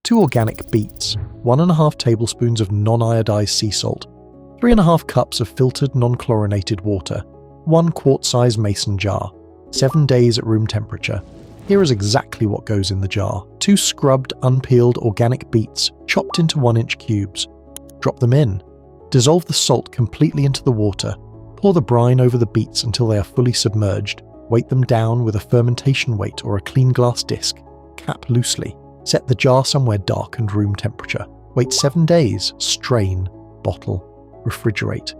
2 organic beets, 1.5 tablespoons of non-iodized sea salt, 3.5 cups of filtered non-chlorinated water, 1 quart-size mason jar, 7 days at room temperature. Here is exactly what goes in the jar. 2 scrubbed, unpeeled organic beets, chopped into 1-inch cubes. Drop them in. Dissolve the salt completely into the water. Pour the brine over the beets until they are fully submerged. Weight them down with a fermentation weight or a clean glass disc. Cap loosely. Set the jar somewhere dark and room temperature. Wait 7 days. Strain. Bottle. Refrigerate.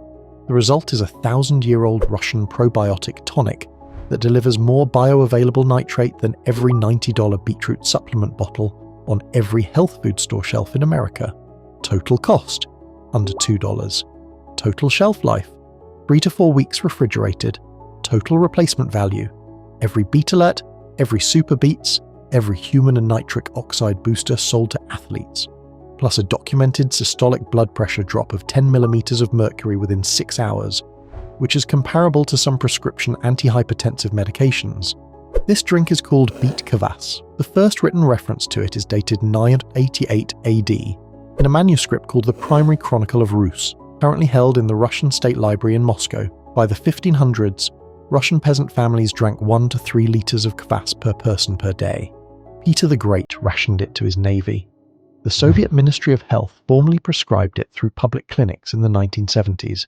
The result is a 1,000-year-old Russian probiotic Tonic that delivers more bioavailable nitrate than every $90 beetroot supplement bottle on every health food store shelf in America. Total cost, under $2. Total shelf life, 3 to 4 weeks refrigerated. Total replacement value, every beet alert, every super beets, every human and nitric oxide booster sold to athletes, plus a documented systolic blood pressure drop of 10 millimeters of mercury within 6 hours, which is comparable to some prescription antihypertensive medications. This drink is called beet kvass. The first written reference to it is dated 988 AD in a manuscript called the Primary Chronicle of Rus, currently held in the Russian State Library in Moscow. By the 1500s, Russian peasant families drank 1 to 3 liters of kvass per person per day. Peter the Great rationed it to his navy. The Soviet Ministry of Health formally prescribed it through public clinics in the 1970s.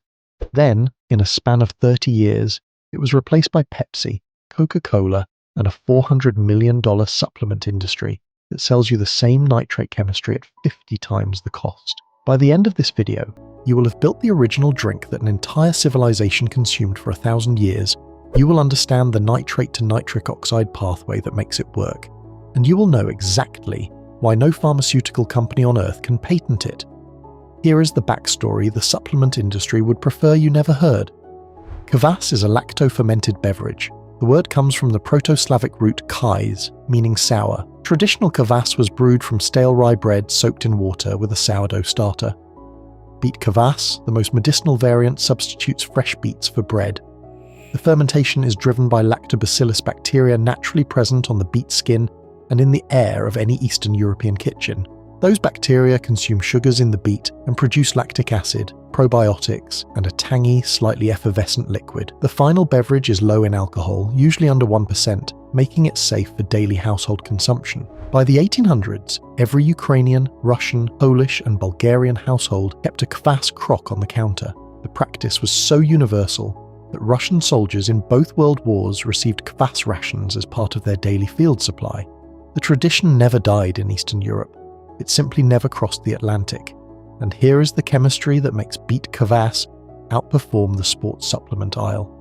Then, in a span of 30 years, it was replaced by Pepsi, Coca-Cola, and a $400 million supplement industry that sells you the same nitrate chemistry at 50 times the cost. By the end of this video, you will have built the original drink that an entire civilization consumed for 1,000 years. You will understand the nitrate to nitric oxide pathway that makes it work, and you will know exactly why no pharmaceutical company on Earth can patent it. Here is the backstory the supplement industry would prefer you never heard. Kvass is a lacto-fermented beverage. The word comes from the Proto-Slavic root kais, meaning sour. Traditional kvass was brewed from stale rye bread soaked in water with a sourdough starter. Beet kvass, the most medicinal variant, substitutes fresh beets for bread. The fermentation is driven by lactobacillus bacteria naturally present on the beet skin and in the air of any Eastern European kitchen. Those bacteria consume sugars in the beet and produce lactic acid, probiotics, and a tangy, slightly effervescent liquid. The final beverage is low in alcohol, usually under 1%, making it safe for daily household consumption. By the 1800s, every Ukrainian, Russian, Polish, and Bulgarian household kept a kvass crock on the counter. The practice was so universal that Russian soldiers in both world wars received kvass rations as part of their daily field supply. The tradition never died in Eastern Europe. It simply never crossed the Atlantic. And here is the chemistry that makes beet kvass outperform the sports supplement aisle.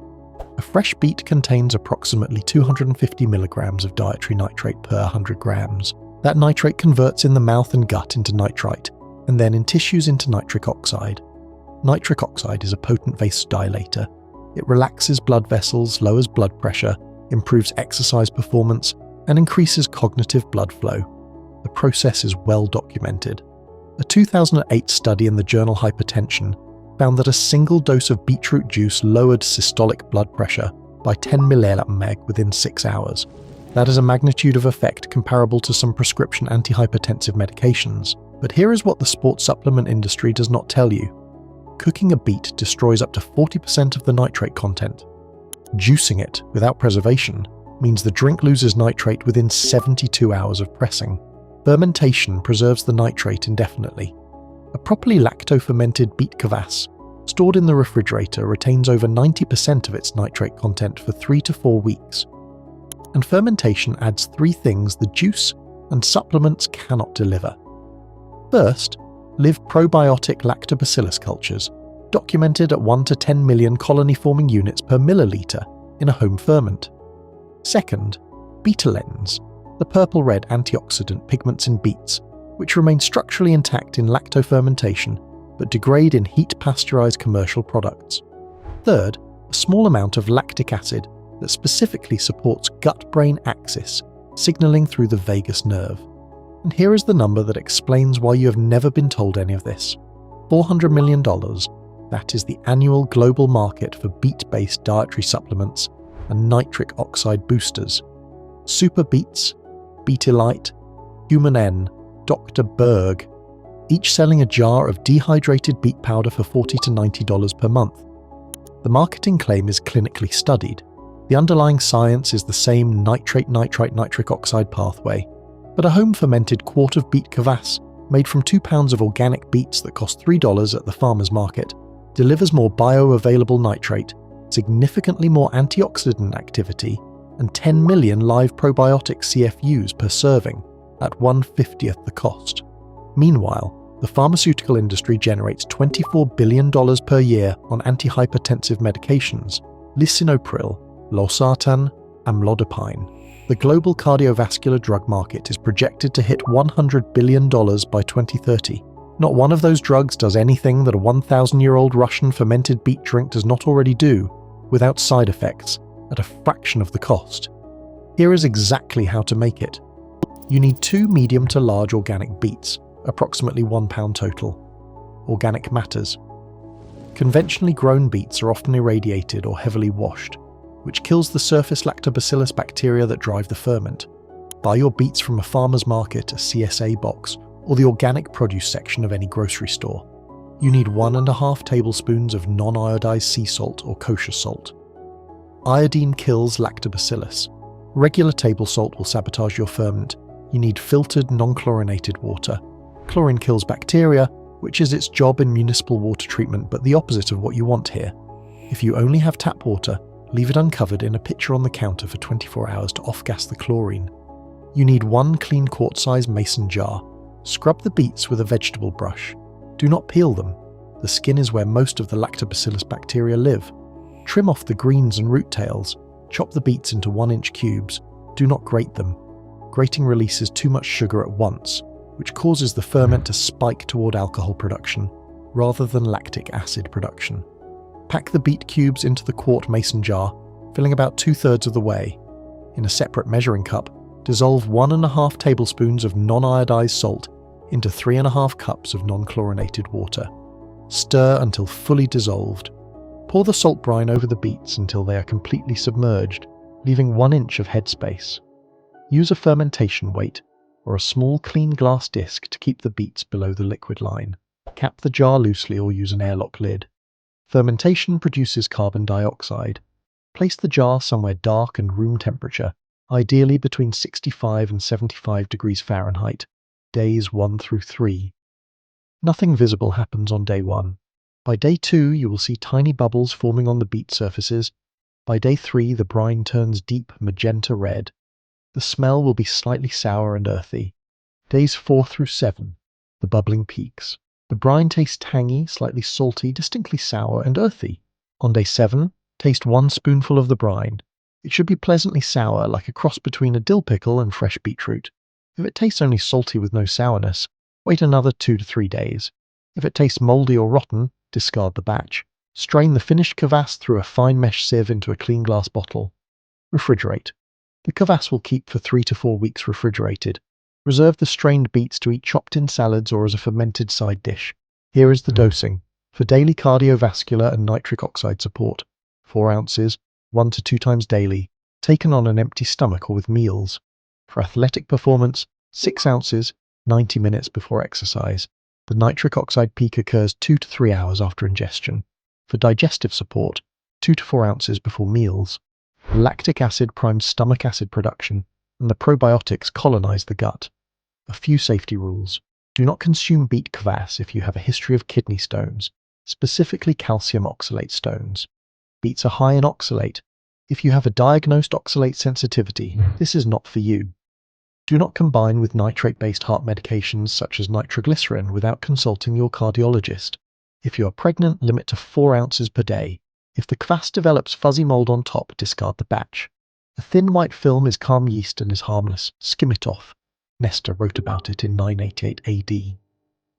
A fresh beet contains approximately 250 milligrams of dietary nitrate per 100 grams. That nitrate converts in the mouth and gut into nitrite, and then in tissues into nitric oxide. Nitric oxide is a potent vasodilator. It relaxes blood vessels, lowers blood pressure, improves exercise performance, and increases cognitive blood flow. The process is well documented. A 2008 study in the journal Hypertension found that a single dose of beetroot juice lowered systolic blood pressure by 10 mmHg within 6 hours. That is a magnitude of effect comparable to some prescription antihypertensive medications. But here is what the sports supplement industry does not tell you. Cooking a beet destroys up to 40% of the nitrate content. Juicing it without preservation means the drink loses nitrate within 72 hours of pressing. Fermentation preserves the nitrate indefinitely. A properly lacto-fermented beet kvass, stored in the refrigerator, retains over 90% of its nitrate content for 3 to 4 weeks. And fermentation adds 3 things the juice and supplements cannot deliver. First, live probiotic lactobacillus cultures, documented at 1 to 10 million colony-forming units per milliliter in a home ferment. Second, beta-lens, the purple-red antioxidant pigments in beets, which remain structurally intact in lacto-fermentation but degrade in heat-pasteurized commercial products. Third, a small amount of lactic acid that specifically supports gut-brain axis, signaling through the vagus nerve. And here is the number that explains why you have never been told any of this. $400 million, that is the annual global market for beet-based dietary supplements and nitric oxide boosters. Super Beets, Beet Elite, Human N, Dr. Berg, each selling a jar of dehydrated beet powder for $40 to $90 per month. The marketing claim is clinically studied. The underlying science is the same nitrate-nitrite-nitric oxide pathway, but a home-fermented quart of beet kvass, made from 2 pounds of organic beets that cost $3 at the farmer's market, delivers more bioavailable nitrate, significantly more antioxidant activity, and 10 million live probiotic CFUs per serving at 1/50th the cost. Meanwhile, the pharmaceutical industry generates $24 billion per year on antihypertensive medications, lisinopril, losartan, amlodipine. The global cardiovascular drug market is projected to hit $100 billion by 2030. Not one of those drugs does anything that a 1,000-year-old Russian fermented beet drink does not already do, without side effects, at a fraction of the cost. Here is exactly how to make it. You need 2 medium to large organic beets, approximately 1 pound total. Organic matters. Conventionally grown beets are often irradiated or heavily washed, which kills the surface lactobacillus bacteria that drive the ferment. Buy your beets from a farmer's market, a CSA box, or the organic produce section of any grocery store. You need 1½ tablespoons of non-iodized sea salt or kosher salt. Iodine kills lactobacillus. Regular table salt will sabotage your ferment. You need filtered, non-chlorinated water. Chlorine kills bacteria, which is its job in municipal water treatment, but the opposite of what you want here. If you only have tap water, leave it uncovered in a pitcher on the counter for 24 hours to off-gas the chlorine. You need 1 clean quart-size mason jar. Scrub the beets with a vegetable brush. Do not peel them. The skin is where most of the lactobacillus bacteria live. Trim off the greens and root tails. Chop the beets into 1-inch cubes. Do not grate them. Grating releases too much sugar at once, which causes the ferment to spike toward alcohol production, rather than lactic acid production. Pack the beet cubes into the quart mason jar, filling about 2/3 of the way. In a separate measuring cup, dissolve 1½ tablespoons of non-iodized salt into 3½ cups of non-chlorinated water. Stir until fully dissolved. Pour the salt brine over the beets until they are completely submerged, leaving 1 inch of headspace. Use a fermentation weight or a small clean glass disc to keep the beets below the liquid line. Cap the jar loosely or use an airlock lid. Fermentation produces carbon dioxide. Place the jar somewhere dark and room temperature, ideally between 65 and 75 degrees Fahrenheit, days 1 through 3. Nothing visible happens on day 1. By day 2, you will see tiny bubbles forming on the beet surfaces. By day 3, the brine turns deep magenta red. The smell will be slightly sour and earthy. Days 4 through 7, the bubbling peaks. The brine tastes tangy, slightly salty, distinctly sour, and earthy. On day 7, taste 1 spoonful of the brine. It should be pleasantly sour, like a cross between a dill pickle and fresh beetroot. If it tastes only salty with no sourness, wait another 2 to 3 days. If it tastes moldy or rotten, discard the batch. Strain the finished kvass through a fine mesh sieve into a clean glass bottle. Refrigerate. The kvass will keep for 3 to 4 weeks refrigerated. Reserve the strained beets to eat chopped in salads or as a fermented side dish. Here is the dosing. For daily cardiovascular and nitric oxide support, 4 ounces, 1 to 2 times daily, taken on an empty stomach or with meals. For athletic performance, 6 ounces, 90 minutes before exercise. The nitric oxide peak occurs 2 to 3 hours after ingestion. For digestive support, 2 to 4 ounces before meals. Lactic acid primes stomach acid production, and the probiotics colonize the gut. A few safety rules. Do not consume beet kvass if you have a history of kidney stones, specifically calcium oxalate stones. Beets are high in oxalate. If you have a diagnosed oxalate sensitivity, this is not for you. Do not combine with nitrate-based heart medications such as nitroglycerin without consulting your cardiologist. If you are pregnant, limit to 4 ounces per day. If the kvass develops fuzzy mold on top, discard the batch. A thin white film is calm yeast and is harmless. Skim it off. Nestor wrote about it in 988 AD.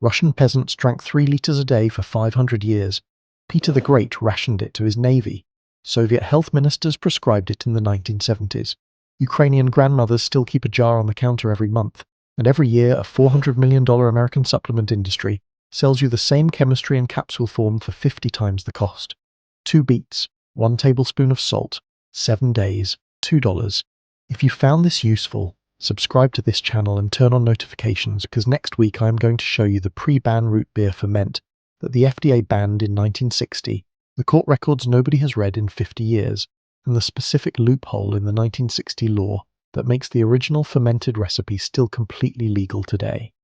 Russian peasants drank 3 liters a day for 500 years. Peter the Great rationed it to his navy. Soviet health ministers prescribed it in the 1970s. Ukrainian grandmothers still keep a jar on the counter every month, and every year a $400 million American supplement industry sells you the same chemistry in capsule form for 50 times the cost. 2 beets, 1 tablespoon of salt, 7 days, $2. If you found this useful, Subscribe to this channel and turn on notifications because next week I am going to show you the pre-ban root beer ferment that the FDA banned in 1960, the court records nobody has read in 50 years, and the specific loophole in the 1960 law that makes the original fermented recipe still completely legal today.